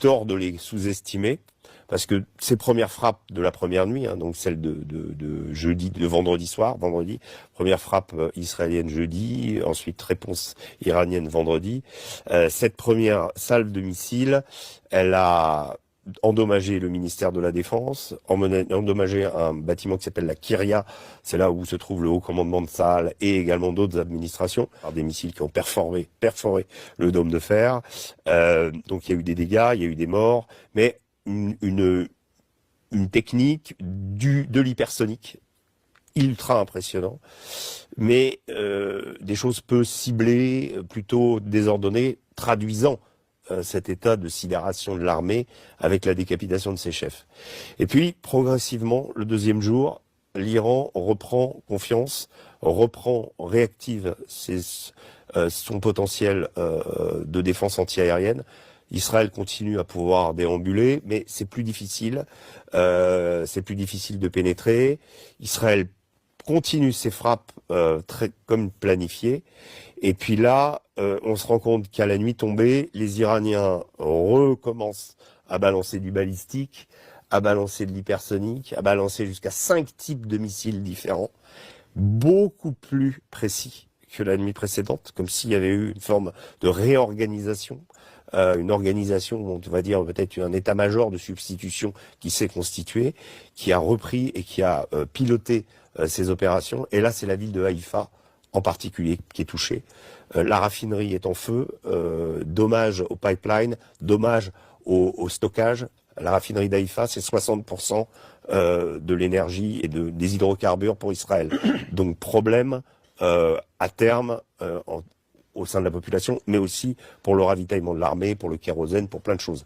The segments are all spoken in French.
tort de les sous-estimer, parce que ces premières frappes de la première nuit, hein, donc celle de jeudi, de vendredi soir, première frappe israélienne jeudi, ensuite réponse iranienne vendredi. Cette première salve de missiles, elle a endommagé le ministère de la Défense, endommagé un bâtiment qui s'appelle la Kyria, c'est là où se trouve le haut commandement de Tsahal et également d'autres administrations, par des missiles qui ont perforé le dôme de fer. Donc il y a eu des dégâts, il y a eu des morts, mais une technique de l'hypersonique ultra impressionnant, mais des choses peu ciblées, plutôt désordonnées, traduisant cet état de sidération de l'armée avec la décapitation de ses chefs. Et puis, progressivement, le deuxième jour, l'Iran reprend confiance, réactive son potentiel de défense antiaérienne. Israël continue à pouvoir déambuler, mais c'est plus difficile. C'est plus difficile de pénétrer. Israël continue ses frappes comme planifié. Et puis là, on se rend compte qu'à la nuit tombée, les Iraniens recommencent à balancer du balistique, à balancer de l'hypersonique, à balancer jusqu'à 5 types de missiles différents, beaucoup plus précis que la nuit précédente, comme s'il y avait eu une forme de réorganisation, une organisation, on va dire peut-être un état-major de substitution qui s'est constitué, qui a repris et qui a piloté ces opérations. Et là, c'est la ville de Haïfa en particulier qui est touchée. La raffinerie est en feu, dommage au pipeline, dommage au stockage. La raffinerie d'Haïfa, c'est 60% de l'énergie et des hydrocarbures pour Israël. Donc problème à terme au sein de la population, mais aussi pour le ravitaillement de l'armée, pour le kérosène, pour plein de choses.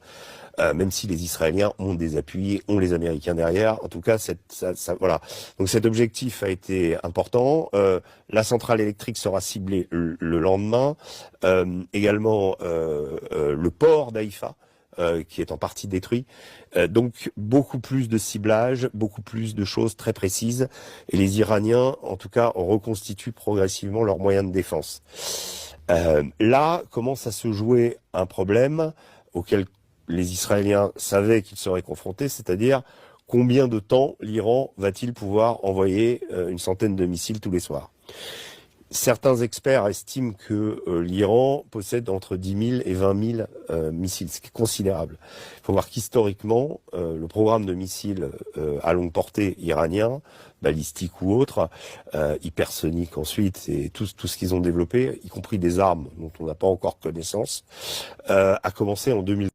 Même si les Israéliens ont des appuis, ont les Américains derrière. En tout cas, voilà. Donc cet objectif a été important. La centrale électrique sera ciblée le lendemain. Également le port d'Haïfa, qui est en partie détruit. Donc beaucoup plus de ciblage, beaucoup plus de choses très précises. Et les Iraniens, en tout cas, reconstituent progressivement leurs moyens de défense. Là commence à se jouer un problème auquel les Israéliens savaient qu'ils seraient confrontés, c'est-à-dire combien de temps l'Iran va-t-il pouvoir envoyer une centaine de missiles tous les soirs. Certains experts estiment que l'Iran possède entre 10 000 et 20 000 missiles, ce qui est considérable. Il faut voir qu'historiquement, le programme de missiles à longue portée iranien, balistique ou autre, hypersonique ensuite, et tout ce qu'ils ont développé, y compris des armes dont on n'a pas encore connaissance, a commencé en 2000.